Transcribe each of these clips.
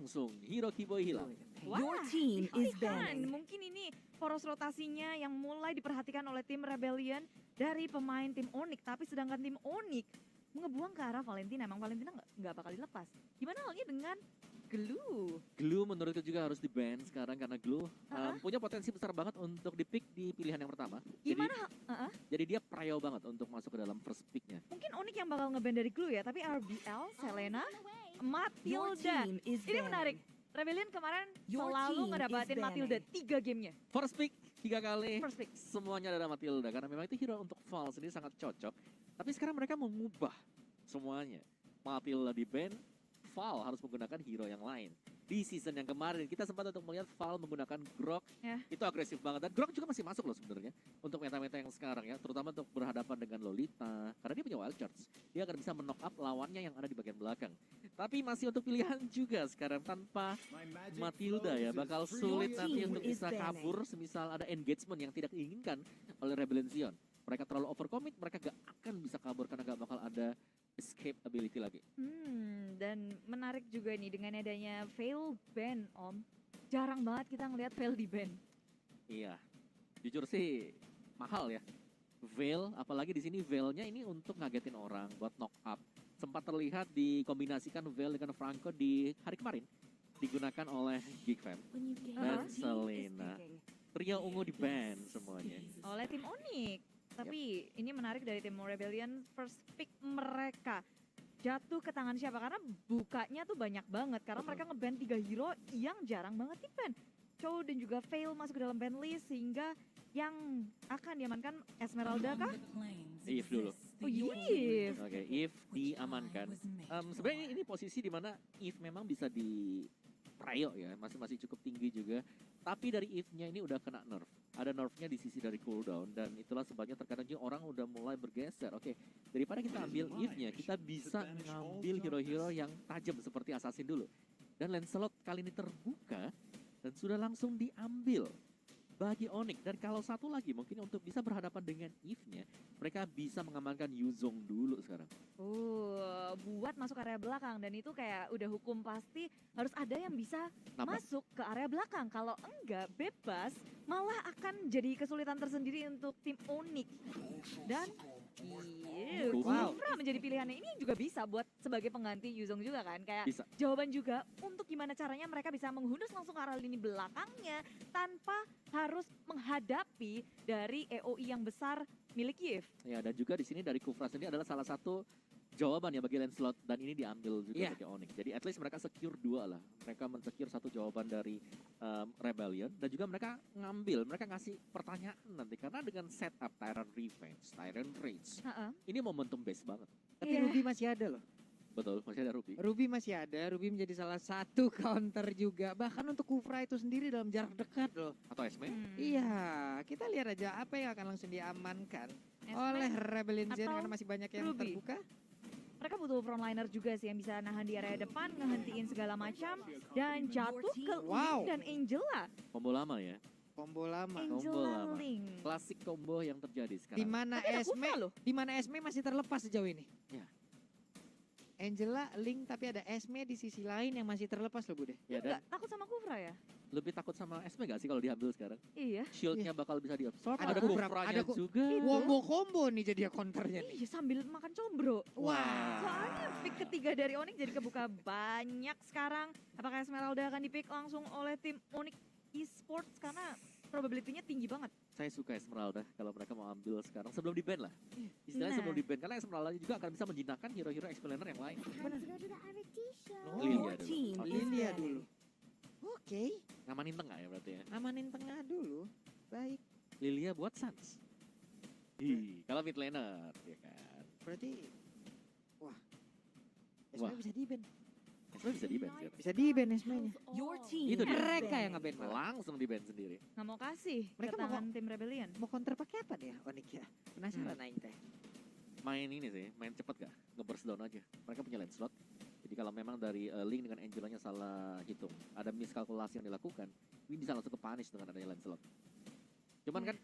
langsung Hero Kiboy hilang. Your team is Kan, banned. mungkin ini poros rotasinya yang mulai diperhatikan oleh tim Rebellion dari pemain tim Onyx. Tapi sedangkan tim Onyx ngebuang ke arah Valentina. Emang Valentina nggak bakal dilepas. Gimana halnya dengan Glue? Glue menurutku juga harus di-ban sekarang karena Glue punya potensi besar banget untuk di-pick di pilihan yang pertama. Gimana? Jadi dia prio banget untuk masuk ke dalam first pick-nya. Mungkin Onyx yang bakal nge-ban dari Glue ya. Tapi RBL, Selena, Your Matilda. team is Ini banned. menarik. Rebellion kemarin Your selalu team ngedapatin is Matilda banned. 3 gamenya. First pick 3 kali. First pick. Semuanya ada Matilda karena memang itu hero untuk Val sendiri sangat cocok. Tapi sekarang mereka mengubah semuanya. Matilda di-ban, Val harus menggunakan hero yang lain. Di season yang kemarin kita sempat untuk melihat Val menggunakan Grok. Ya. Itu agresif banget dan Grok juga masih masuk loh sebenarnya untuk meta-meta yang sekarang ya, terutama untuk berhadapan dengan Lolita karena dia punya wild charge. Dia akan bisa men-knock up lawannya yang ada di bagian belakang. Tapi masih untuk pilihan juga sekarang tanpa Matilda ya bakal sulit nanti untuk bisa kabur semisal ada engagement yang tidak diinginkan oleh Rebellion Zion. Mereka terlalu overcommit, mereka gak akan bisa kabur karena gak bakal ada escape ability lagi. Dan menarik juga nih dengan adanya Veil ban, Om. Jarang banget kita ngelihat Veil di ban. Iya, jujur sih mahal ya. Veil, apalagi di sini Veil-nya ini untuk ngagetin orang buat knock up. Sempat terlihat dikombinasikan Veil dengan Franco di hari kemarin. Digunakan oleh Geekfam dan Selena. Trio ungu di ban semuanya. Oleh tim Onyx. Tapi ini menarik dari tim Rebellion, first pick mereka jatuh ke tangan siapa? Karena bukanya tuh banyak banget. Karena mereka nge-ban 3 hero yang jarang banget di-ban. Chow dan juga Veil masuk ke dalam ban list sehingga yang akan diamankan Esmeralda kah? Eve dulu. Oh Eve. Oke, Eve diamankan. Sebenarnya ini posisi di mana Eve memang bisa di prio ya, masih cukup tinggi juga. Tapi dari Eve-nya ini udah kena nerf. Ada nerfnya di sisi dari cooldown dan itulah sebabnya terkadang juga orang udah mulai bergeser. Oke, daripada kita ambil Eve-nya, kita bisa ngambil hero-hero yang tajam seperti Assassin dulu. Dan Lancelot kali ini terbuka dan sudah langsung diambil bagi Onyx. Dan kalau satu lagi mungkin untuk bisa berhadapan dengan Eve-nya, mereka bisa mengamankan Yuzong dulu sekarang. Buat masuk area belakang dan itu kayak udah hukum pasti harus ada yang bisa Nambah. masuk ke area belakang. Kalau enggak bebas malah akan jadi kesulitan tersendiri untuk tim Onyx. Dan Kufra menjadi pilihannya ini juga bisa buat sebagai pengganti Yuzong juga kan. Kayak Bisa. jawaban juga untuk gimana caranya mereka bisa menghunus langsung ke arah lini belakangnya tanpa harus menghadapi dari EOI yang besar milik Yves. Ya, dan juga di sini dari Kufra sendiri adalah salah satu jawaban ya bagi Lancelot dan ini diambil juga bagi Onyx. Jadi at least mereka secure 2 lah. Mereka men-secure satu jawaban dari Rebellion dan juga mereka mereka ngasih pertanyaan nanti karena dengan setup Tyrant Revenge, Tyrant Rage. Ini momentum base banget. Tapi Iya. Ruby masih ada loh. Betul, masih ada Ruby. Ruby masih ada, Ruby menjadi salah satu counter juga. Bahkan untuk Kufra itu sendiri dalam jarak dekat loh. Atau Esme. Iya, kita lihat aja apa yang akan langsung diamankan oleh Rebellion Zen atau karena masih banyak yang Ruby? terbuka. Mereka butuh frontliner juga sih yang bisa nahan di area depan, ngehentiin segala macam dan jatuh ke Wow. Link dan Angela. Combo lama ya. Combo lama. Combo Angela lama. Link. Klasik combo yang terjadi Di sekarang. mana Tapi ada Esme, Kufra loh. di mana Esme masih terlepas sejauh ini. Ya. Angela, Link, tapi ada Esme di sisi lain yang masih terlepas loh Bude. Ya, Enggak dan takut sama Kufra ya? lebih takut sama Esme gak sih kalau diambil sekarang? Iya. Shieldnya bakal bisa diabsorb. Ada Ada Kufra, Kufranya ada juga. Wombo combo nih jadi counternya nih. Iya sambil makan combro. Wah. Soalnya pick ketiga dari Onyx jadi kebuka banyak sekarang. Apakah Esmeralda akan dipick langsung oleh tim Onyx Esports karena probability-nya tinggi banget. Saya suka Esmeralda kalau mereka mau ambil sekarang sebelum di-ban lah. Istilahnya Nah. sebelum di-ban karena Esmeralda juga akan bisa menjinakkan hero-hero explainer yang lain. Oh, Lilia Your dulu. team Oke. is Lilia banned. dulu. Oke, Ngamanin tengah ya berarti ya. amanin tengah dulu. Baik, Lilia buat Sans. Kalau mid laner ya kan. berarti wah. Wah. Esme bisa di-ban. Esme bisa di-ban sih. Bisa di-ban Esme-nya. Your team Itu dia. is Mereka banned. yang nge-ban malah. Langsung di-ban sendiri. Nggak mau kasih Mereka ke mau tangan tim Rebellion. Mau counter pakai apa dia Onyx ya? Penasaran aing teh. Main ini sih, main cepet gak? Nge-burst down aja. Mereka punya Lancelot. Jadi kalau memang dari Link dengan Angelanya salah hitung, ada miskalkulasi yang dilakukan, ini bisa langsung ke-punish dengan adanya Lancelot. Cuman kan,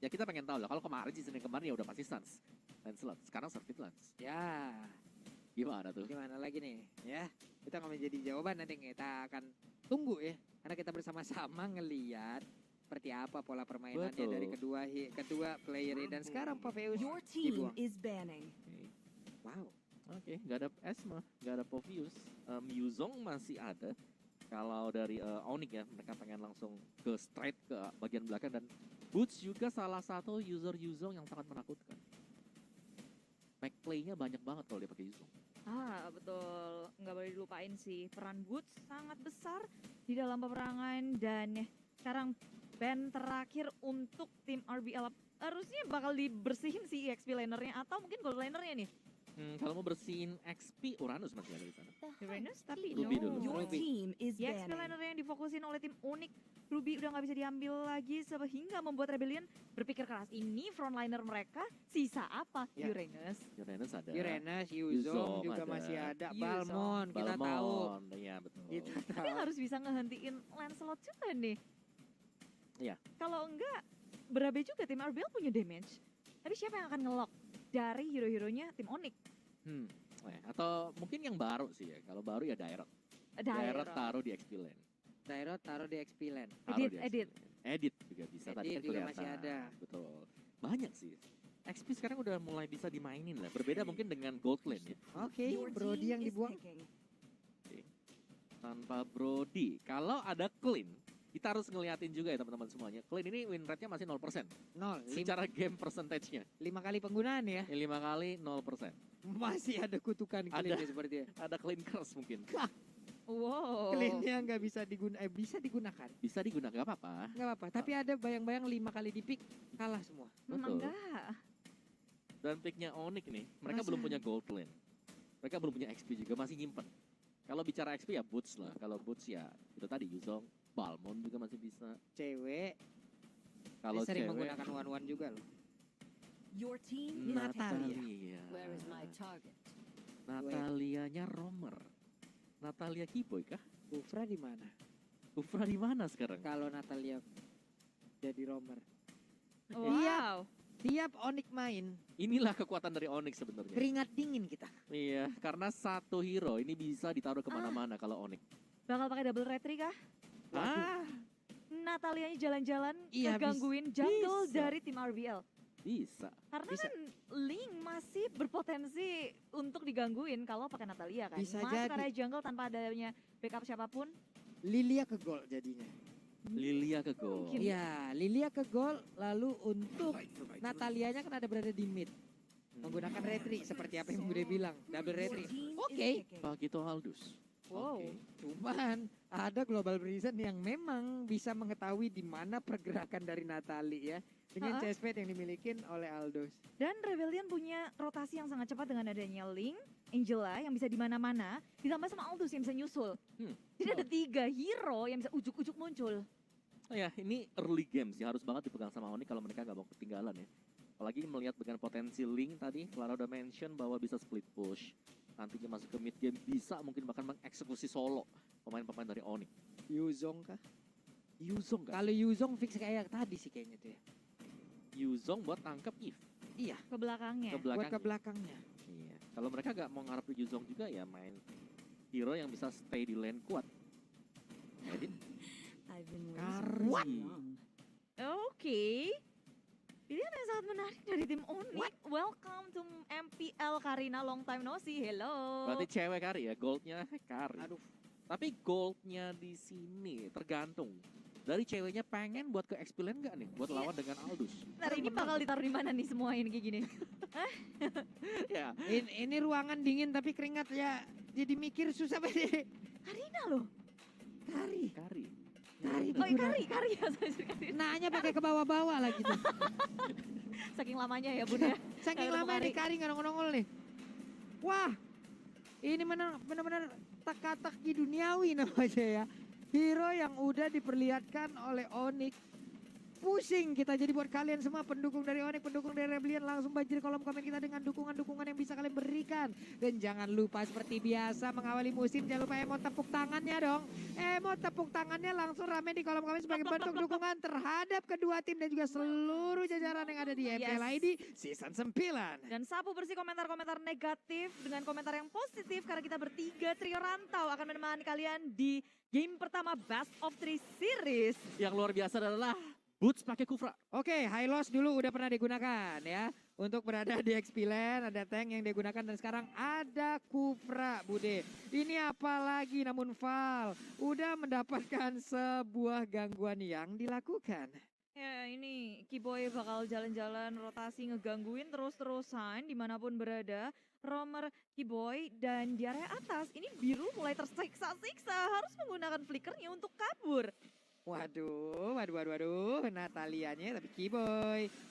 ya kita pengen tahu lah, kalau kemarin season yang kemarin ya udah pasti stance Lancelot. Sekarang Servit Lance. Ya, Gimana tuh? gimana lagi nih? Ya, Itu akan menjadi jawaban nanti yang kita akan tunggu ya. Karena kita bersama-sama ngeliat seperti apa pola permainannya Betul. dari kedua player ini. Dan sekarang Paveus Your team dibuang. is banning. Wow. Oke, nggak ada Esma, nggak ada Povius. Yuzong masih ada. Kalau dari Onyx ya, mereka pengen langsung ke straight ke bagian belakang. Dan Boots juga salah satu user Yuzong yang sangat menakutkan. Backplay-nya banyak banget kalau dia pakai Yuzong. Betul, nggak boleh dilupain sih, peran Boots sangat besar di dalam peperangan. Dan sekarang ban terakhir untuk tim RBL harusnya bakal dibersihin si EXP lanernya atau mungkin gold lanernya nih. Kalau mau bersihin XP, Uranus masih ada di sana. Uranus tapi Ruby dulu. Your Ruby. team is Ya, EXP banning. laner yang difokusin oleh tim Onyx, Ruby udah nggak bisa diambil lagi sehingga membuat Rebellion berpikir keras. Ini frontliner mereka, sisa apa? Ya. Uranus. Uranus ada. Uranus, Yuzong Yuzong juga ada. masih ada. Yuzong. Balmon kita tahu. Iya betul. Kita Tapi tahu. harus bisa ngehentiin Lancelot juga nih. Iya. Kalau enggak, berabe juga tim RBL punya damage. Tapi siapa yang akan nge-lock dari hero-heronya tim Onyx? Atau mungkin yang baru sih ya. Kalau baru ya Direct. Direct taruh di XP Lane. Daerah taruh di XP Land. Taruh Edit, di edit. XP Lane. Edit juga bisa. Tadi Edit kan juga kelihatan. masih ada. Betul. Banyak sih. XP sekarang udah mulai bisa dimainin lah. Berbeda mungkin dengan Gold Lane ya. Oke, Your Brody team yang is dibuang. picking. Tanpa Brody. Kalau ada Clean, kita harus ngeliatin juga ya teman-teman semuanya. Clean ini win rate-nya masih 0%. 0. Secara game percentage-nya. 5 kali penggunaan ya. 5 kali 0%. Masih ada kutukan Ada. clean seperti ya. Ada Clean Curse mungkin. Wow. Clean-nya nggak bisa bisa digunakan. Bisa digunakan, gak apa-apa. Nggak apa-apa. Tapi ada bayang-bayang 5 kali di pick kalah semua. Memang Betul. enggak. Dan picknya Onyx nih, mereka Masa? belum punya Gold Lane. Mereka belum punya XP juga, masih nyimpen. Kalau bicara XP ya Boots lah. Kalau Boots ya itu tadi Yuzong, Balmon juga masih bisa. Cewek Kalau sering cewek, menggunakan one-one juga loh. Your team is Natalia. picking. Where is my target? Natalianya Romer. Natalia Keyboy kah? Ufra di mana? Ufra di mana sekarang? Kalau Natalia jadi romer. Wow. Tiap Onyx main, Inilah kekuatan dari Onyx sebenarnya. keringat dingin kita. Iya, karena satu hero ini bisa ditaruh kemana-mana kalau Onyx. Bakal pakai double retry kah? Ah, Natalianya jalan-jalan Iya, ngegangguin jungle bisa. dari tim RBL. bisa. Karena Bisa. kan Ling masih berpotensi untuk digangguin kalau pakai Natalia kan. Bisa Masuk jadi. area jungle tanpa adanya backup siapapun. Lilia ke gol jadinya. Lilia ke gol. Mungkin. Iya, Lilia ke gol, lalu untuk Natalianya kan ada berada di mid. Menggunakan retri seperti apa yang udah bilang, double Your retri. team Oke. is picking. Begitu Aldus. Wow. Oke. Cuman ada global reason yang memang bisa mengetahui di mana pergerakan dari Natali ya. Dengan Ha-ha. chestplate yang dimiliki oleh Aldous. Dan Rebellion punya rotasi yang sangat cepat dengan adanya Ling, Angela yang bisa di mana-mana, ditambah sama Aldous yang bisa nyusul. Jadi ada 3 hero yang bisa ujuk-ujuk muncul. Oh ya, ini early games ya, harus banget dipegang sama Onyx kalau mereka nggak mau ketinggalan ya. Apalagi melihat dengan potensi Link tadi, Clara udah mention bahwa bisa split push. Nantinya masuk ke mid game, bisa mungkin bahkan mengeksekusi solo pemain-pemain dari Onyx. Yuzong kah? Yuzong kan? Kalau Yuzong fix kayak tadi sih kayaknya tuh ya. Yuzong buat tangkap Eve Iya, Ke belakangnya. ke buat belakang. ke belakangnya. Iya. Kalau mereka nggak mau ngarep di Yuzong juga ya main hero yang bisa stay di lane kuat. Edit. I've been Kari. waiting for so long. Oke. Pilihan yang sangat menarik dari tim Onyx. Welcome to MPL Karina, long time no see. Hello. Berarti cewek Kari ya, goldnya Kari. Aduh, Tapi goldnya di sini tergantung. Dari ceweknya pengen buat ke XP lane nggak nih? Buat lawan dengan Aldous. Ntar ini bakal ditaruh di mana nih semua ini kayak gini? Ya, ini ruangan dingin tapi keringat ya. Jadi mikir susah banget. Karina loh. Kari, Kari. Kari Oh iya, digunakan. Kari ya. Kari. Nanya pakai ke bawah-bawah lagi tuh. Saking lamanya ya bun ya. Saking Kayak lama ketemu nih Kari nggak nongol-nongol nih. Wah, ini benar-benar teka-teki duniawi namanya ya. Hero yang udah diperlihatkan oleh Onyx pusing kita jadi buat kalian semua pendukung dari Onyx, pendukung dari Rebellion, langsung banjir kolom komen kita dengan dukungan-dukungan yang bisa kalian berikan. Dan jangan lupa seperti biasa mengawali musim, jangan lupa emot tepuk tangannya dong. Emot tepuk tangannya langsung rame di kolom komen sebagai bentuk dukungan terhadap kedua tim dan juga seluruh jajaran yang ada di MPL ID Season 9. Dan sapu bersih komentar-komentar negatif dengan komentar yang positif karena kita bertiga trio rantau akan menemani kalian di game pertama Best of 3 Series. Yang luar biasa adalah Boots pakai Kufra. Oke, high loss dulu udah pernah digunakan ya. Untuk berada di XP Lane ada tank yang digunakan dan sekarang ada Kufra, Bude. Ini apa lagi namun Val udah mendapatkan sebuah gangguan yang dilakukan. Ya ini Kiboy bakal jalan-jalan rotasi ngegangguin terus-terusan dimanapun berada. Romer Kiboy dan di area atas ini biru mulai tersiksa-siksa harus menggunakan flickernya untuk kabur. Waduh, Natalianya tapi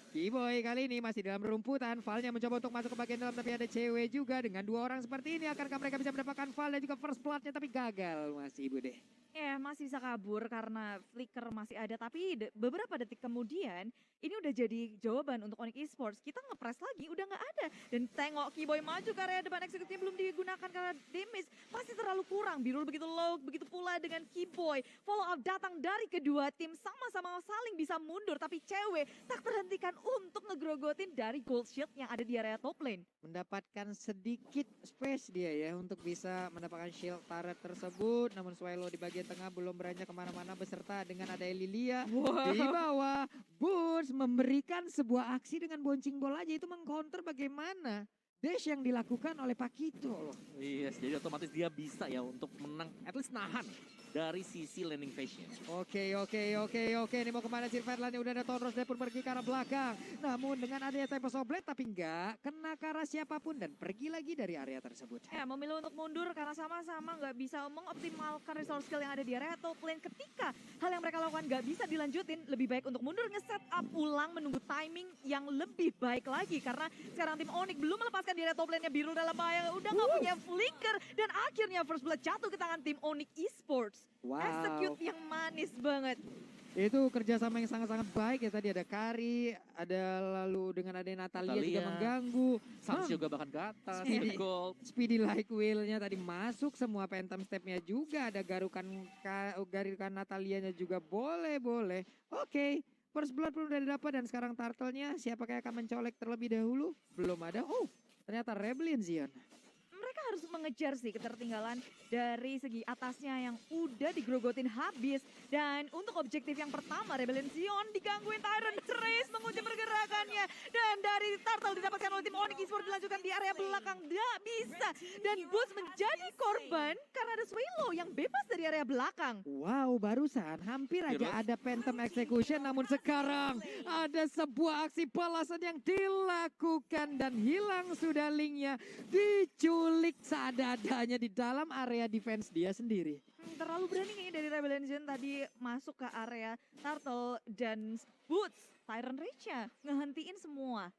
Kiboy kali ini masih dalam rumputan. Valnya mencoba untuk masuk ke bagian dalam tapi ada cewek juga. Dengan dua orang seperti ini akankah mereka bisa mendapatkan Val dan juga first bloodnya tapi gagal masih Bude. Ya masih bisa kabur karena flicker masih ada tapi beberapa detik kemudian ini udah jadi jawaban untuk Onyx Esports. Kita ngepres lagi udah nggak ada dan tengok Kiboy maju ke area depan eksekutifnya belum digunakan karena damage masih terlalu kurang. Birul begitu low, begitu pula dengan Kiboy. Follow up datang dari kedua tim sama-sama saling bisa mundur tapi cewek tak terhentikan untuk ngegrogotin dari gold shield yang ada di area top lane. Mendapatkan sedikit space dia ya untuk bisa mendapatkan shield turret tersebut. Namun Swallow di bagian tengah belum beranjak kemana-mana beserta dengan ada Lilia di bawah. Boots memberikan sebuah aksi dengan bouncing ball aja itu mengcounter bagaimana dash yang dilakukan oleh Pakito. Yes, jadi otomatis dia bisa ya untuk menang, at least nahan dari sisi landing phase-nya. Oke. Ini mau kemana Silverland? Udah ada Tonros dia pun pergi ke arah belakang. Namun dengan adanya Tempest of Blade tapi nggak kena ke arah siapapun dan pergi lagi dari area tersebut. Ya memilih untuk mundur karena sama-sama nggak bisa mengoptimalkan resource skill yang ada di area top lane. Ketika hal yang mereka lakukan nggak bisa dilanjutin, lebih baik untuk mundur nge-set up ulang menunggu timing yang lebih baik lagi. Karena sekarang tim Onyx belum melepaskan di area top lane-nya, Birul dalam bahaya, udah nggak punya flicker. Dan akhirnya first blood jatuh ke tangan tim Onyx Esports. Wow. Execute yang manis banget. Itu kerjasama yang sangat-sangat baik ya. Tadi ada Kari, ada lalu dengan ada Natalia juga mengganggu. Sans juga bahkan ke atas, Speedy. ke gold. Speedy like wheel-nya tadi masuk semua phantom step-nya juga. Ada garukan Natalianya juga boleh. Oke. First blood pun udah didapat dan sekarang turtle-nya siapakah yang akan mencolek terlebih dahulu? Belum ada. Oh, ternyata Rebellion Zion. Mereka harus mengejar sih ketertinggalan dari segi atasnya yang udah digrogotin habis. Dan untuk objektif yang pertama, Rebellion Zion digangguin Tyrant Trace mengunci pergerakannya. Dan dari Turtle didapatkan oleh tim Onyx Esports dilanjutkan di area belakang. Nggak bisa. Dan Boots menjadi korban karena ada Swallow yang bebas dari area belakang. Wow, barusan hampir aja ada Phantom Execution. Namun sekarang ada sebuah aksi balasan yang dilakukan. Dan hilang sudah linknya. Diculik seadanya di dalam area defense dia sendiri. Terlalu berani kayaknya dari Rebellion Zion tadi masuk ke area Turtle dan Boots. Tyrant Rage-nya ngehentiin semua.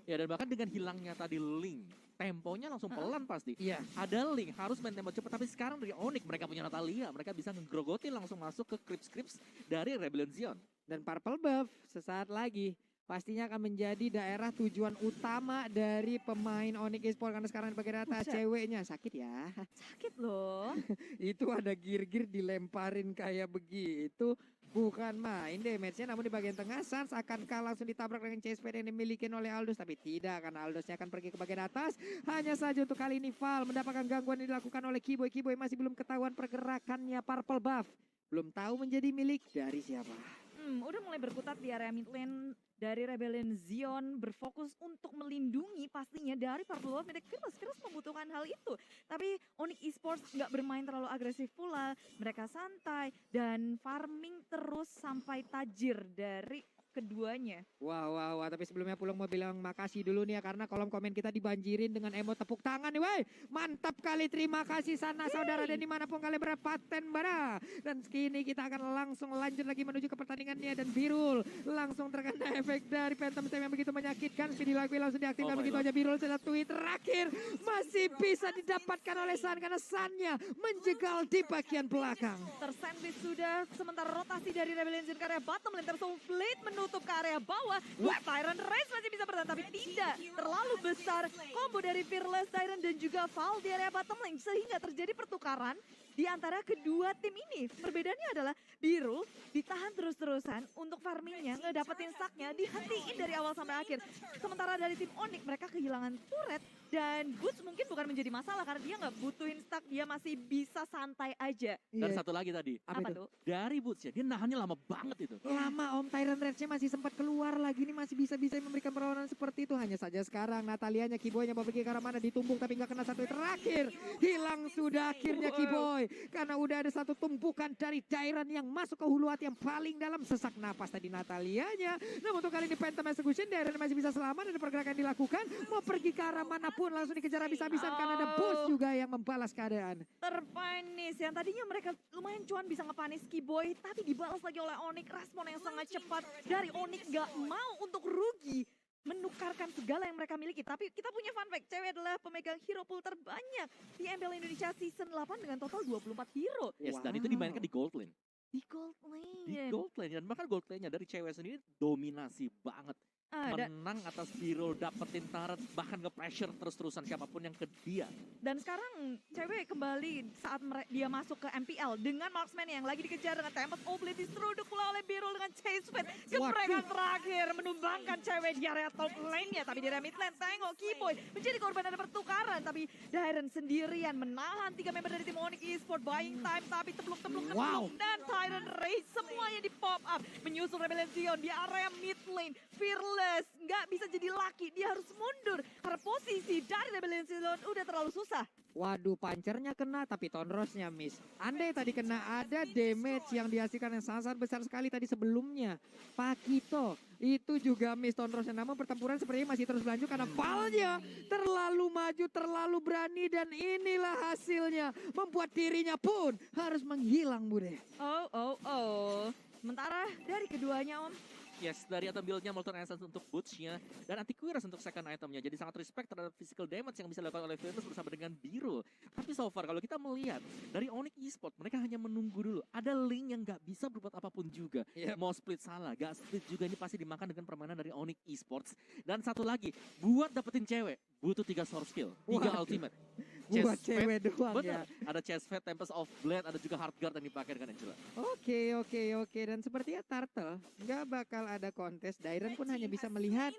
Ya dan bahkan dengan hilangnya tadi link, temponya langsung pelan pasti. Iya. Ada link, harus main tempo cepat. Tapi sekarang dari Onyx, mereka punya Natalia. Mereka bisa ngegrogotin langsung masuk ke creeps dari Rebellion Zion. Dan Purple Buff sesaat lagi pastinya akan menjadi daerah tujuan utama dari pemain Onyx Esports karena sekarang di bagian atas ceweknya sakit ya. Sakit loh. Itu ada gear-gear dilemparin kayak begitu. Bukan main damage-nya, namun di bagian tengah Sans akankah langsung ditabrak dengan chase pad yang dimiliki oleh Aldous, tapi tidak karena Aldous-nya akan pergi ke bagian atas. Hanya saja untuk kali ini Val mendapatkan gangguan yang dilakukan oleh Kiboy. Kiboy masih belum ketahuan pergerakannya. Purple Buff belum tahu menjadi milik dari siapa. Udah mulai berkutat di area mid lane dari Rebellion Zion, berfokus untuk melindungi pastinya dari Purple Wolf. Mereka keras membutuhkan hal itu. Tapi Onyx Esports nggak bermain terlalu agresif pula. Mereka santai dan farming terus sampai tajir dari keduanya. Wah, tapi sebelumnya Pulung mau bilang makasih dulu nih ya, karena kolom komen kita dibanjirin dengan emot tepuk tangan nih, woi. Mantap kali, terima kasih sana saudara dan dimanapun kalian berada, Paten Bara. Dan kini kita akan langsung lanjut lagi menuju ke pertandingannya, dan Birul langsung terkena efek dari Phantom Slam yang begitu menyakitkan. Speedy Lagui langsung diaktifkan, Oh my begitu God. aja Birul sudah tweet terakhir masih bisa didapatkan oleh San karena Sannya menjegal di bagian belakang. Tersandwich sudah, sementara rotasi dari Rebellion Zone ke area bottom lane, Soulblade menutup ke area bawah. Tyrant Race masih bisa bertahan, tapi tidak terlalu besar combo dari Fearless Tyrant dan juga Val di area bottom lane, sehingga terjadi pertukaran di antara kedua tim ini. Perbedaannya adalah Birul ditahan terus-terusan untuk farmingnya, ngedapetin stacknya, dihentiin dari awal sampai akhir. Sementara dari tim Onyx mereka kehilangan turret dan Boots mungkin bukan menjadi masalah karena dia nggak butuhin stack, dia masih bisa santai aja. Dan Iya. satu lagi tadi, Apa itu? tuh? dari Boots ya, dia nahannya lama banget itu. Lama Om, Tyrant Rage-nya masih sempat keluar lagi nih, masih bisa-bisa memberikan perlawanan seperti itu. Hanya saja sekarang Natalianya, Kiboy-nya mau pergi ke arah mana, ditumbuk tapi nggak kena satu terakhir. Hilang sudah akhirnya Kiboy karena udah ada satu tumpukan dari Tyrant yang masuk ke hulu hati yang paling dalam. Sesak napas tadi Natalianya. Namun untuk kali ini Phantom Execution, Tyrant masih bisa selamat, ada pergerakan dilakukan. Mau pergi ke arah manapun langsung dikejar habis-habisan karena ada boost juga yang membalas keadaan. Terpanis yang tadinya mereka lumayan cuan bisa ngepanis Kiboy, tapi dibalas lagi oleh Onyx. Respon yang sangat cepat dari Onyx, gak mau untuk rugi menukarkan segala yang mereka miliki. Tapi kita punya fun fact, cewek adalah pemegang hero pool terbanyak di MPL Indonesia Season 8 dengan total 24 hero Yes, dan itu Wow. dimainkan di gold lane. di gold Di lane. gold lane, dan bahkan gold lane-nya dari cewek sendiri dominasi banget. Dan Menang atas Birul, dapetin turret, bahkan nge-pressure terus-terusan siapapun yang ke dia. sekarang cewek kembali saat dia masuk ke MPL dengan marksman yang lagi dikejar dengan Tempest Oblit, diseruduk pula oleh Birul dengan Chase Fate. Geprekan terakhir menumbangkan cewek di area top lane-nya, tapi di area mid lane tengok Kiboy menjadi korban ada pertukaran, tapi Dairen sendirian menahan 3 member dari tim Onyx Esports, buying time tapi tepluk-tepluk Wow. dan Tyrant Race semuanya di pop up menyusul Rebellion Zion di area mid lane. Fearless nggak bisa jadi laki, dia harus mundur karena posisi dari Rebellion Zion udah terlalu susah. Waduh, pancernya kena tapi Tonrosnya miss. Andai tadi kena, ada damage yang dihasilkan yang sangat besar sekali tadi sebelumnya. Pakito itu juga miss Tonrosnya, namun pertempuran sepertinya masih terus berlanjut karena Valnya terlalu maju, terlalu berani, dan inilah hasilnya membuat dirinya pun harus menghilang, Bude. Oh. Sementara dari keduanya Om, Yes, dari item build-nya Molten Essence untuk boots-nya dan anti-cuirass untuk second itemnya. Jadi sangat respect terhadap physical damage yang bisa dilakukan oleh Fearless bersama dengan Birul. Tapi so far kalau kita melihat dari Onyx Esports, mereka hanya menunggu dulu. Ada link yang nggak bisa berbuat apapun juga. Yep. Mau split salah, gak split juga, ini pasti dimakan dengan permainan dari Onyx Esports. Dan satu lagi, buat dapetin cewek, butuh 3 source skill, 3 Waduh. ultimate. Buat Chest Fate, cewek doang bener. ya. Ada Chest Fate, Tempest of Blade, ada juga Hard Guard yang dipakai dengan Angela. Oke. Dan sepertinya Turtle nggak bakal ada kontes. Dairen pun hanya bisa melihat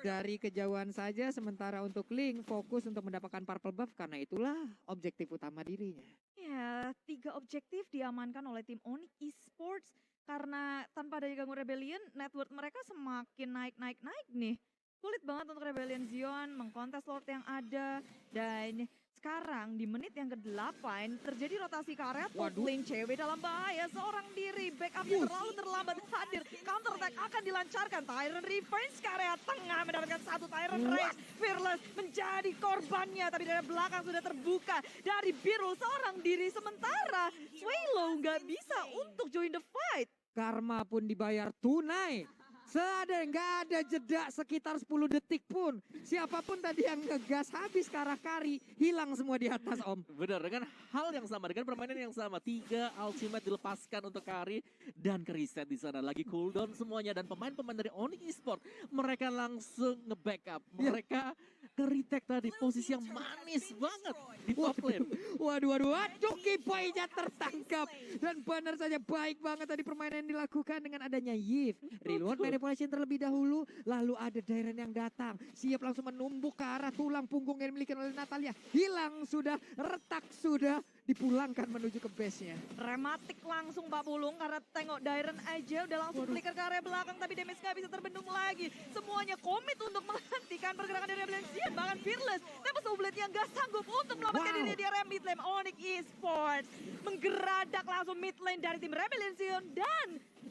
dari kejauhan saja. Sementara untuk Link fokus untuk mendapatkan purple buff karena itulah objektif utama dirinya. ya 3 objektif diamankan oleh tim Onyx Esports karena tanpa ada ganggu Rebellion, net worth mereka semakin naik nih. Sulit banget untuk Rebellion Zion mengkontes Lord yang ada, dan sekarang di menit yang ke-8 terjadi rotasi ke area top Waduh. lane. Cewek dalam bahaya, seorang diri, backupnya terlalu terlambat hadir, counter attack akan dilancarkan. Tyrant Revenge ke area tengah mendapatkan satu Tyrant Rage. Fearless menjadi korbannya, tapi dari belakang sudah terbuka dari Birul seorang diri, sementara Swallow nggak bisa untuk join the fight. Karma pun dibayar tunai. Nggak ada jeda sekitar 10 detik pun. Siapapun tadi yang ngegas habis kara-kari, hilang semua di atas, Om. Benar, dengan hal yang sama, dengan permainan yang sama. 3 ultimate dilepaskan untuk Kari dan ke reset di sana lagi cooldown semuanya, dan pemain-pemain dari Onyx Esports mereka langsung nge-backup. Mereka ke-retake tadi posisi yang manis banget di top lane. Waduh, Kiboy-nya tertangkap. Dan benar saja baik banget tadi permainan yang dilakukan dengan adanya Yif. Reload manipulation terlebih dahulu, lalu ada Dairen yang datang. Siap langsung menumbuk ke arah tulang punggung yang dimiliki oleh Natalia. Hilang sudah, retak sudah, dipulangkan menuju ke base-nya. Rematik langsung Pak Pulung karena tengok Dairen aja udah langsung flicker ke area belakang, tapi damage gak bisa terbendung lagi. Semuanya komit untuk menghentikan pergerakan dari Rebellion Zion, bahkan Fearless Tempest Oblit yang gak sanggup untuk melamatkan diri di area mid lane. Onyx Esports menggeradak langsung mid lane dari tim Rebellion Zion, dan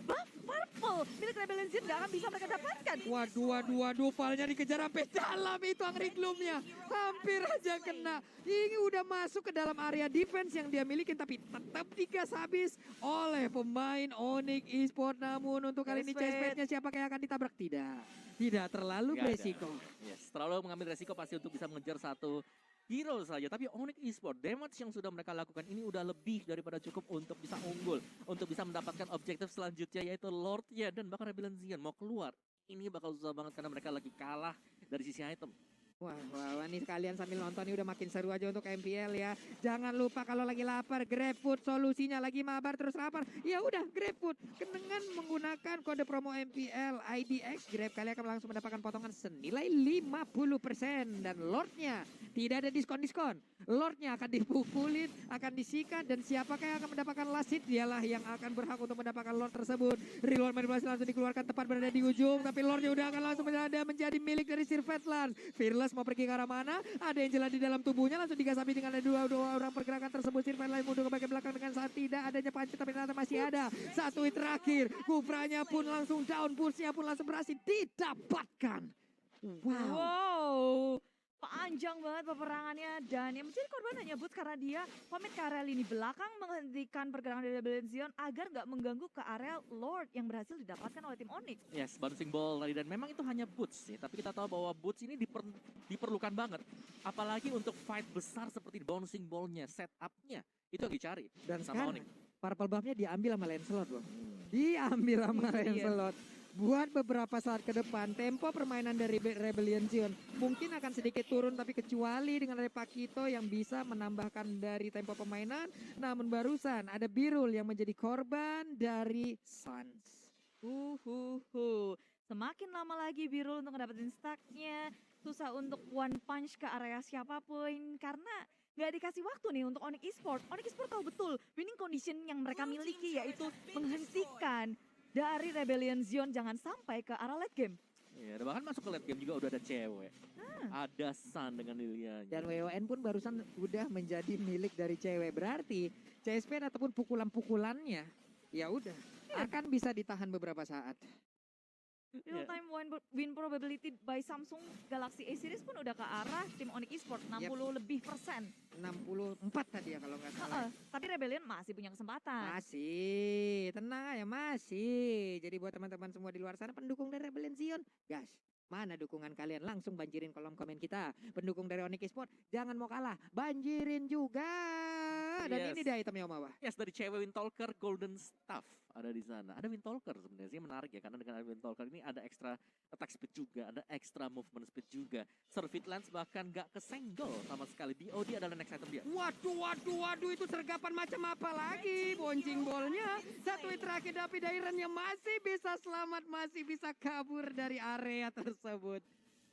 buff purple milik Rebellion Zone nggak akan bisa mereka dapatkan. Waduh, Valnya dikejar sampai dalam itu Angry Gloom-nya. Hampir aja kena. Ini udah masuk ke dalam area defense yang dia miliki, tapi tetap digas habis oleh pemain Onyx Esports. Namun untuk kali ini CSP-nya siapa yang akan ditabrak? Tidak terlalu Nggak ada. beresiko. Yes, terlalu mengambil resiko pasti untuk bisa mengejar satu hero saja. Tapi Onyx Esports, damage yang sudah mereka lakukan ini udah lebih daripada cukup untuk bisa unggul. Untuk bisa mendapatkan objektif selanjutnya yaitu Lord-nya dan bahkan Rebellion Zion mau keluar. Ini bakal susah banget karena mereka lagi kalah dari sisi item. Wah, nih kalian sambil nonton ini udah makin seru aja untuk MPL ya. Jangan lupa kalau lagi lapar, GrabFood solusinya. Lagi mabar terus lapar, ya udah GrabFood. Dengan menggunakan kode promo MPL IDX Grab, kalian akan langsung mendapatkan potongan senilai 50%. Dan Lordnya tidak ada diskon-diskon. Lordnya akan dipukulin, akan disikat, dan siapakah yang akan mendapatkan lasit? Dialah yang akan berhak untuk mendapatkan Lord tersebut. Reload manipulasi langsung dikeluarkan tepat berada di ujung, tapi Lordnya udah akan langsung berada menjadi milik dari Sirvetland. Fearless mau pergi ke arah mana? Ada yang jalan di dalam tubuhnya, langsung digas habis dengan ada dua orang pergerakan tersebut. Sirvetland mundur ke bagian belakang dengan saat tidak adanya panci, tapi ternyata masih ada. Satu hit terakhir, Kufranya pun langsung down, pushnya pun langsung berhasil didapatkan. Wow, panjang banget peperangannya dan yang menjadi korban hanya Boots karena dia komit ke area lini belakang menghentikan pergerakan dari Rebellion Zion agar nggak mengganggu ke area Lord yang berhasil didapatkan oleh tim Onyx. Yes, bouncing ball tadi dan memang itu hanya boots sih, tapi kita tahu bahwa boots ini diperlukan banget. Apalagi untuk fight besar seperti bouncing ballnya, setupnya itu yang dicari. Dan sama sekarang Onyx. purple buff-nya diambil sama Lancelot loh. Diambil sama Iya. Lancelot. Buat beberapa saat ke depan, tempo permainan dari Rebellion Zion mungkin akan sedikit turun, tapi kecuali dengan ada Pakito yang bisa menambahkan dari tempo permainan. Namun barusan ada Birul yang menjadi korban dari Suns. Semakin lama lagi Birul untuk ngedapetin stacknya, susah untuk one punch ke area siapapun karena nggak dikasih waktu nih untuk Onyx Esports. Onyx Esports tahu betul winning condition yang mereka miliki yaitu menghentikan dari Rebellion Zion jangan sampai ke arah late game. Iya, bahkan masuk ke late game juga udah ada cewek. Ada Sun dengan Lilianya. Dan WON pun barusan udah menjadi milik dari cewek. Berarti CSP ataupun pukulan-pukulannya ya udah akan bisa ditahan beberapa saat. Real time win probability by Samsung Galaxy A series pun udah ke arah tim Onyx Esports 60 lebih persen. 64 tadi ya kalau nggak salah. Tapi Rebellion masih punya kesempatan. Masih, tenang aja masih. Jadi buat teman-teman semua di luar sana pendukung dari Rebellion Zion, gas. Mana dukungan kalian? Langsung banjirin kolom komen kita. Pendukung dari Onyx Esports, jangan mau kalah, banjirin juga. Dan Yes. ini dia itemnya Om Awa. Yes, dari cewek Windtalker Golden Staff ada di sana. Ada Windtalker sebenarnya sih menarik ya, karena dengan ada Windtalker ini ada extra attack speed juga, ada extra movement speed juga. Servit Lance bahkan gak kesenggol sama sekali. BOD adalah next item dia. Waduh, itu sergapan macam apa lagi? Boncing bolnya. Satu hit terakhir David Iron yang masih bisa selamat, masih bisa kabur dari area tersebut.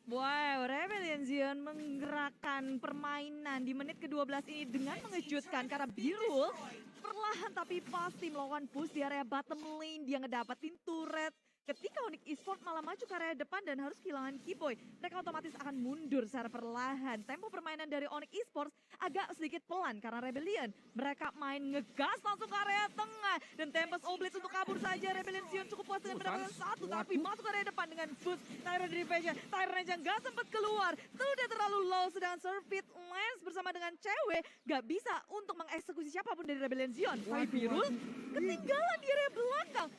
Wow, Rebellion Zion menggerakkan permainan di menit ke-12 ini dengan mengejutkan karena Birul perlahan tapi pasti melakukan push di area bottom lane. Dia ngedapetin turret. Ketika Onyx Esports malah maju ke area depan dan harus kehilangan Keyboy, mereka otomatis akan mundur secara perlahan. Tempo permainan dari Onyx Esports agak sedikit pelan karena Rebellion. Mereka main ngegas langsung ke area tengah. Dan Tempest Oblitz untuk kabur saja. Rebellion Zion cukup puas dengan mendapatkan satu, tapi masuk ke area depan dengan boost. Tyrant Revenge, Tyrant aja nggak sempat keluar. Sudah terlalu low, sedangkan Servit Lance bersama dengan cewek nggak bisa untuk mengeksekusi siapapun dari Rebellion Zion. Tapi Birul ketinggalan di area belakang.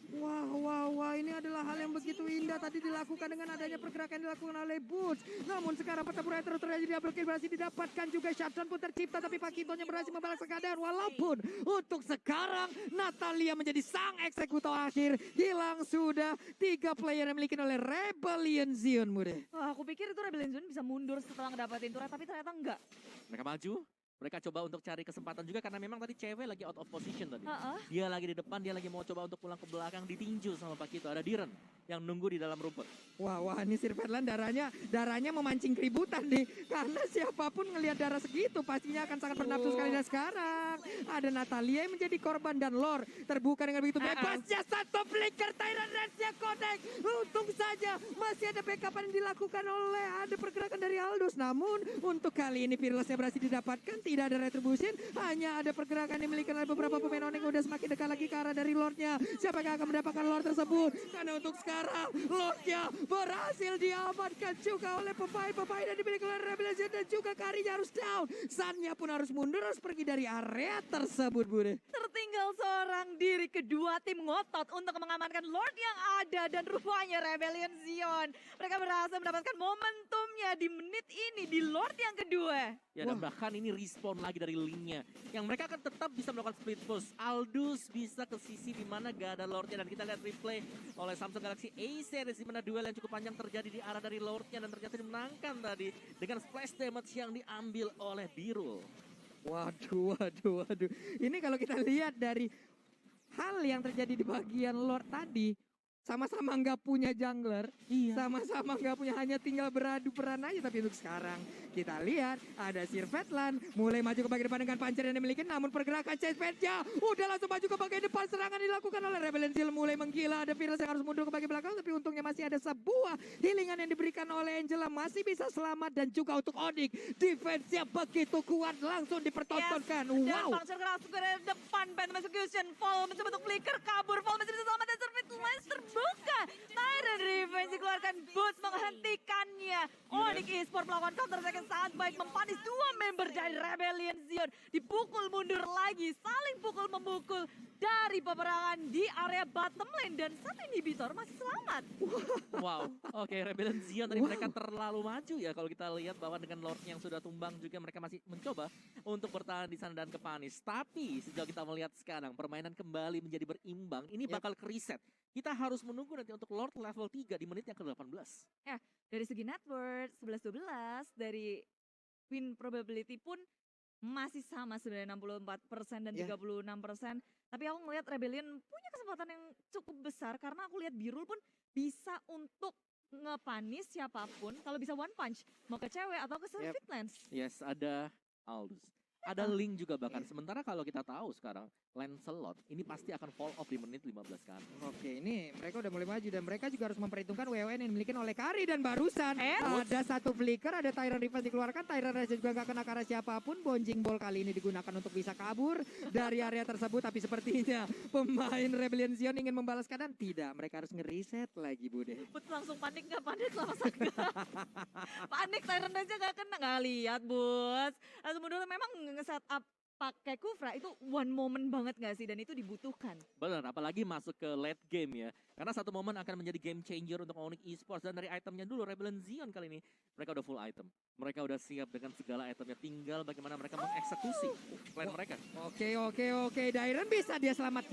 Wah, ini adalah hal yang begitu indah tadi dilakukan dengan adanya pergerakan yang dilakukan oleh Boots. Namun sekarang pertempuran terus terjadi, double kill berhasil didapatkan juga, shutdown pun tercipta, tapi Pakitonya berhasil membalas keadaan. Walaupun untuk sekarang Natalia menjadi sang eksekutor akhir, hilang sudah 3 player yang dimiliki oleh Rebellion Zion, Mude. Wah, aku pikir itu Rebellion Zion bisa mundur setelah ngedapatin turret, tapi ternyata enggak. Mereka maju. Mereka coba untuk cari kesempatan juga karena memang tadi cewek lagi out of position tadi. Heeh. Dia lagi di depan, dia lagi mau coba untuk pulang ke belakang, ditinju sama Pakito. Ada Diren yang nunggu di dalam rumput. Wah, ini Sirvetland darahnya memancing keributan nih. Karena siapapun ngelihat darah segitu pastinya akan sangat bernafsu sekali. Dan sekarang ada Natalia yang menjadi korban dan Lore terbuka dengan begitu bebasnya satu flicker Tyrant Rage-nya connect. Untung saja masih ada backup yang dilakukan oleh ada pergerakan dari Aldous. Namun untuk kali ini Fearless-nya berhasil didapatkan. tidak ada retribution, hanya ada pergerakan yang dimiliki oleh beberapa pemain Onyx udah semakin dekat lagi ke arah dari Lordnya. Siapa yang akan mendapatkan Lord tersebut? Karena untuk sekarang Lordnya berhasil diamankan juga oleh pemain-pemain yang dimiliki oleh Rebellion dan juga Karinya harus down. Sunnya pun harus mundur, harus pergi dari area tersebut, Bude. Tertinggal seorang diri, kedua tim ngotot untuk mengamankan Lord yang ada dan rupanya Rebellion Zion. Mereka berhasil mendapatkan momentumnya di menit ini di Lord yang kedua. Ya, dan bahkan ini respawn lagi dari linknya. Yang mereka akan tetap bisa melakukan split push. Aldous bisa ke sisi di mana gak ada Lordnya. Dan kita lihat replay oleh Samsung Galaxy A-Series di mana duel yang cukup panjang terjadi di arah dari Lordnya. Dan ternyata dimenangkan tadi dengan splash damage yang diambil oleh Birul. Waduh. Ini kalau kita lihat dari hal yang terjadi di bagian Lord tadi, sama-sama nggak punya jungler, sama-sama nggak punya, hanya tinggal beradu peran aja. Tapi untuk sekarang kita lihat ada Sir Vetlan mulai maju ke bagian depan dengan pancer yang dimiliki, namun pergerakan Chase Pet-nya udah langsung maju ke bagian depan. Serangan dilakukan oleh Rebellion Zion mulai menggila, ada Virus yang harus mundur ke bagian belakang, tapi untungnya masih ada sebuah healingan yang diberikan oleh Angela, masih bisa selamat. Dan juga untuk Onyx, defense-nya begitu kuat, langsung dipertontonkan. Dan Wow. Puncture keras ke depan, Phantom Execution, Fall mencoba untuk flicker, kabur, Fall masih bisa selamat dan Service Lens terbuka. Tyrant Revenge dikeluarkan, Boots menghentikannya. Onyx Esports melakukan counter attack yang sangat baik, mempanis dua member dari Rebellion Zion. Dipukul mundur lagi, saling pukul-memukul dari peperangan di area bottom lane. Dan satu inhibitor masih selamat. Wow, oke, Rebellion Zion tadi mereka terlalu maju ya. Kalau kita lihat bahwa dengan Lord yang sudah tumbang juga mereka masih mencoba untuk bertahan di sana dan ke punish. Tapi sejauh kita melihat sekarang permainan kembali menjadi berimbang, ini bakal ke reset. Kita harus menunggu nanti untuk Lord level 3 di menit yang ke-18. Dari segi net worth 11-12, dari win probability pun masih sama sebenarnya 64% dan Ya. 36%. Tapi aku ngelihat Rebellion punya kesempatan yang cukup besar karena aku lihat Birul pun bisa untuk ngepanis siapapun kalau bisa one punch, mau ke cewek atau ke Service Lens. Yes, ada Aldous. Ada Link juga bahkan. Sementara kalau kita tahu sekarang Lancelot ini pasti akan fall off di menit 15 kan. Oke, ini mereka udah mulai maju dan mereka juga harus memperhitungkan WWN yang dimiliki oleh Kari. Dan barusan ada satu flicker, ada Tyrant Revenge dikeluarkan. Tyrant Revenge juga gak kena ke arah siapapun. Bonjing ball kali ini digunakan untuk bisa kabur dari area tersebut. Tapi sepertinya pemain Rebellion Zion ingin membalas keadaan. Tidak, mereka harus nge-reset lagi, Bude. Boots langsung panik, nggak panik sama Saga. Panik, Tyrant aja nggak kena, nggak lihat Boots. Langsung mundur, memang nge-setup pakai Kufra itu one moment banget gak sih, dan itu dibutuhkan. Benar, apalagi masuk ke late game ya. Karena satu momen akan menjadi game changer untuk Onyx Esports. Dan dari itemnya dulu, Rebellion Zion kali ini mereka udah full item. Mereka udah siap dengan segala itemnya, tinggal bagaimana mereka mengeksekusi plan mereka. Oke. Dairon bisa dia selamat?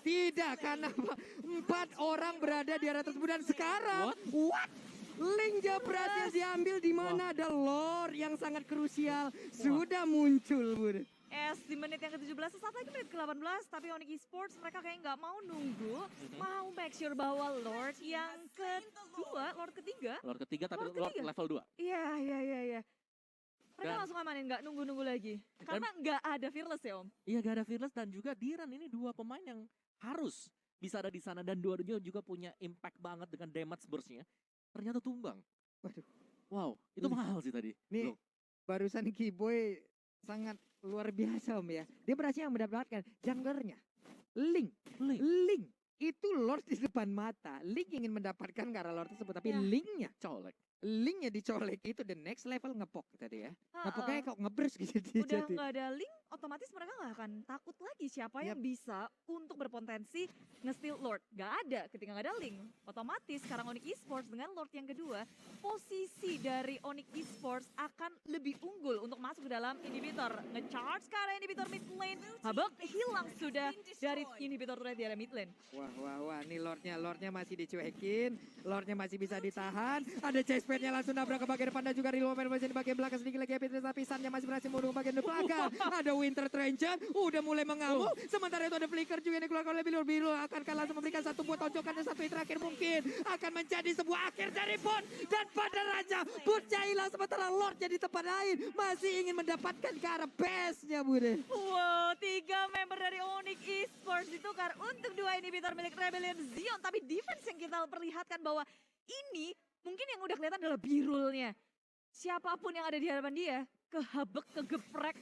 Tidak, karena 4 orang berada di area tersebut. Dan sekarang, what? Linknya berhasil diambil, di mana ada Lord yang sangat krusial sudah muncul, Bud. Di menit yang ke-17, sesaat lagi menit ke-18, tapi Onyx Esports mereka kayak nggak mau nunggu, mau make sure bahwa Lord yang kedua, Lord ketiga. Lord ketiga tapi Lord Lord ketiga. level 2. Iya. Mereka Dan- langsung amanin, nggak nunggu-nunggu lagi. Karena nggak ada Fearless ya, Om. Iya, gak ada Fearless dan juga Diran, ini dua pemain yang harus bisa ada di sana dan dua-duanya juga punya impact banget dengan damage burst-nya. Ternyata tumbang. Waduh. Wow, itu mahal sih tadi. Nih, Loh, barusan Kiboy sangat luar biasa, Om ya. Dia berhasil mendapatkan junglernya. Link. Itu Lord di depan mata. Link ingin mendapatkan ke arah Lord tersebut, tapi Ya. Linknya dicolek itu the next level ngepok tadi ya. Ngepoknya kok ngebers gitu dia Udah jadi. nggak ada link, otomatis mereka nggak akan takut lagi siapa yang bisa untuk berpotensi nge-steal Lord. Nggak ada, ketika nggak ada link, otomatis sekarang Onyx Esports dengan Lord yang kedua, posisi dari Onyx Esports akan lebih unggul untuk masuk ke dalam inhibitor. Nge-charge ke arah inhibitor mid lane, Habak hilang sudah dari inhibitor turret di area mid lane. Wah, nih Lordnya masih dicuekin, Lordnya masih bisa ditahan. Ada chestplate-nya langsung nabrak ke bagian depan dan juga reload di bagian belakang sedikit lagi Epic, tapi Sun-nya masih berhasil mundur ke bagian belakang. Ada Winter Trencher, udah mulai mengamuk. Sementara itu ada Flicker juga yang dikeluarkan oleh Birul akan langsung memberikan satu buat tonjokan dan satu hit terakhir mungkin akan menjadi sebuah akhir dari Bot. Dan pada raja Botnya hilang, sementara Lordnya di tempat lain masih ingin mendapatkan ke arah base-nya, Bude. Wow, 3 member dari Onyx Esports ditukar untuk 2 inhibitor milik Rebellion Zion. Tapi defense yang kita perlihatkan bahwa ini mungkin yang udah kelihatan adalah Birulnya. Siapapun yang ada di hadapan dia, kehabek, kegeprek,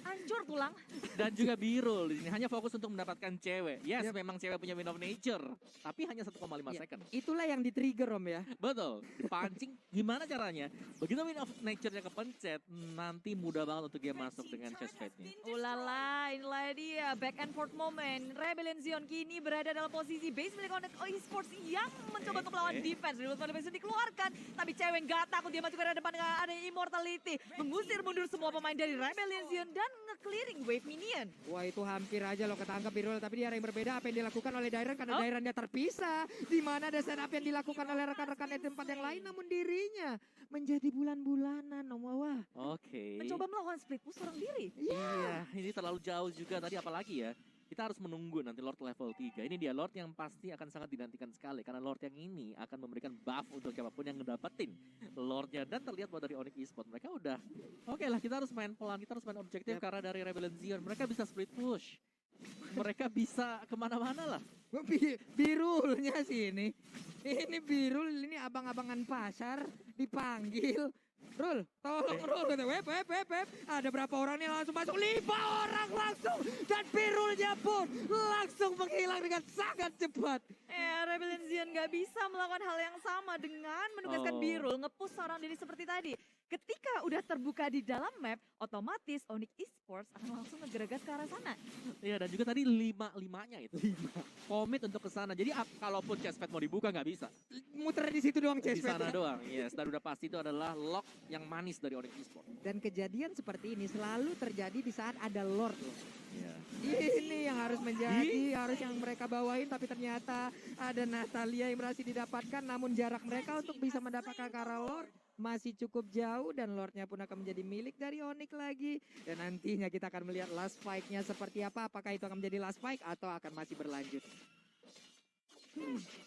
Hancur tulang. Dan juga Birul di sini hanya fokus untuk mendapatkan cewek. Yes, memang cewek punya Wind of Nature, tapi hanya 1,5 Iya. second. Itulah yang di-trigger Om ya. Betul, dipancing gimana caranya? Begitu Wind of Nature-nya kepencet, nanti mudah banget untuk dia masuk dengan chest fade-nya. Ulala, inilah dia back and forth moment. Rebellion Zion kini berada dalam posisi base milik Onyx Esports yang mencoba untuk melawan defense. Ribut defense dikeluarkan, tapi cewek nggak takut, dia maju ke arah depan dengan adanya Immortality, mengusir mundur semua pemain dari Rebellion Zion dan nge-clearing wave minion. Wah itu hampir aja loh ketangkap Birul, tapi di area yang berbeda apa yang dilakukan oleh Dairan karena Dairannya terpisah. Di mana ada setup yang dilakukan oleh rekan-rekan di tempat yang lain, namun dirinya menjadi bulan-bulanan Om Wawa. Oke. Mencoba melakukan split push seorang diri. Iya, ini terlalu jauh juga tadi apalagi ya. Kita harus menunggu nanti Lord level 3. Ini dia Lord yang pasti akan sangat dinantikan sekali. Karena Lord yang ini akan memberikan buff untuk siapapun yang ngedapetin Lordnya. Dan terlihat bahwa dari Onyx Esports mereka udah, oke lah kita harus main pelan, kita harus main objektif. Karena dari Rebellion Zion mereka bisa split push. Mereka bisa kemana-mana lah. Birulnya sih ini. Ini Birul, ini abang-abangan pasar dipanggil. Rul, tolong Rul, kata web. Ada berapa orang nih langsung masuk? 5 orang langsung. Dan Birulnya pun langsung menghilang dengan sangat cepat. Rebellion Zion nggak bisa melakukan hal yang sama dengan menugaskan Birul nge-push seorang diri seperti tadi. Ketika udah terbuka di dalam map, otomatis Onyx Esports akan langsung ngegeragas ke arah sana. Iya, dan juga tadi 5-5-nya itu. Komit untuk ke sana. Jadi kalaupun chestpad mau dibuka nggak bisa. Muter di situ doang Di chestpad. sana doang. Yes, dan udah pasti itu adalah lock yang manis dari Onyx Esports. Dan kejadian seperti ini selalu terjadi di saat ada Lord loh. Iya. Ini yang harus menjadi, harus yang mereka bawain, tapi ternyata ada Natalia yang berhasil didapatkan, namun jarak mereka untuk bisa mendapatkan Kara Lord masih cukup jauh dan Lordnya pun akan menjadi milik dari Onyx lagi. Dan nantinya kita akan melihat last fight-nya seperti apa, apakah itu akan menjadi last fight atau akan masih berlanjut.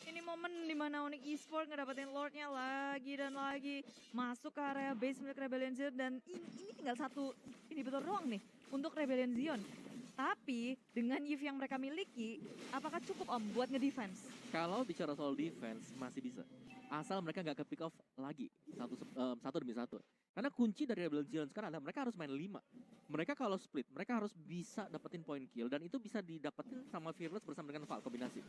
Ini momen dimana Onyx Esports ngedapetin Lordnya lagi dan lagi. Masuk ke area base milik Rebellion Zion dan ini tinggal satu inhibitor doang nih untuk Rebellion Zion. Tapi dengan Yves yang mereka miliki, apakah cukup Om buat ngedefense? Kalau bicara soal defense masih bisa. Asal mereka nggak ke pick off lagi satu demi satu. Karena kunci dari Rebellion Zion sekarang adalah mereka harus main 5. Mereka kalau split, mereka harus bisa dapetin point kill dan itu bisa didapetin sama Fearless bersama dengan Val kombinasi.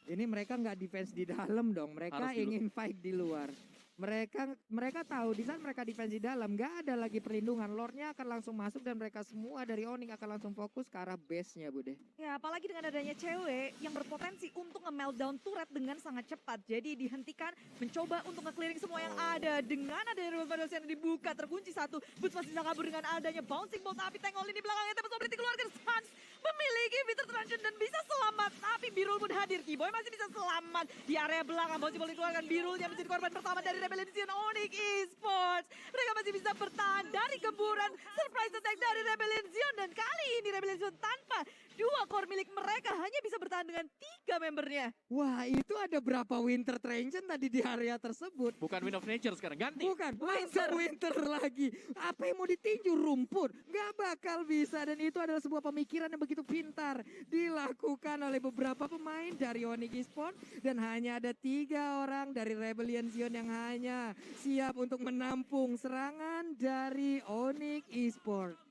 Ini mereka nggak defense di dalam dong, mereka Harus ingin fight di luar. Mereka tahu di saat mereka defense di dalam nggak ada lagi perlindungan, Lordnya akan langsung masuk dan mereka semua dari Onyx akan langsung fokus ke arah base-nya Bude. Ya apalagi dengan adanya cewek yang berpotensi untuk nge-meltdown turret dengan sangat cepat. Jadi dihentikan, mencoba untuk nge-clearing semua yang ada. Dengan adanya Rebellion yang dibuka, terkunci satu. Boots masih bisa kabur dengan adanya bouncing bolt api tengolin di belakangnya. Tapi Sobri dikeluarkan, Sans memiliki Bitter Transition dan bisa selamat. Tapi Birul pun hadir, Kiboy masih bisa selamat. Di area belakang, bouncing bolt dikeluarkan. Birul yang menjadi korban pertama dari Rebellion Zion Onyx Esports. Mereka masih bisa bertahan dari gemburan surprise attack dari Rebellion Zion. Dan kali ini Rebellion Zion tanpa 2 core milik mereka hanya bisa bertahan dengan 3 membernya. Wah itu ada berapa Winter Transition tadi di area tersebut? Bukan Wind of Nature sekarang, ganti. Bukan, langsung winter lagi. Apa yang mau ditinju rumput? Gak bakal bisa dan itu adalah sebuah pemikiran yang begitu pintar dilakukan oleh beberapa pemain dari Onyx Esports dan hanya ada 3 orang dari Rebellion Zion yang hanya siap untuk menampung serangan dari Onyx Esports.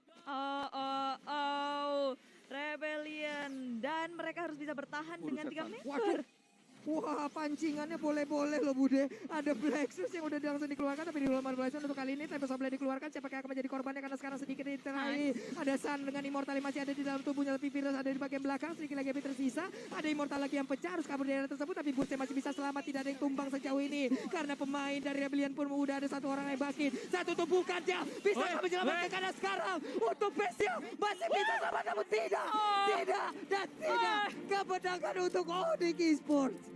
Rebellion dan mereka harus bisa bertahan dengan 3 member. Waduh. Wah pancingannya boleh-boleh loh Bude. Ada Blacksus yang udah langsung dikeluarkan tapi di luar Blacksus untuk kali ini Tempest boleh dikeluarkan. Siapa yang akan menjadi korbannya karena sekarang sedikit diterai. Ada Sun dengan Immortal yang masih ada di dalam tubuhnya, lebih virus ada di bagian belakang. Sedikit lagi yang tersisa. Ada Immortal lagi yang pecah harus kabur dari area tersebut tapi Boostnya masih bisa selamat. Tidak ada yang tumbang sejauh ini karena pemain dari Rebellion pun udah ada 1 orang yang bangkit. Satu tumpukannya bisa menyelamatkan karena sekarang untuk Bestia masih bisa selamat namun tidak dan tidak kemenangan untuk Onyx Esports.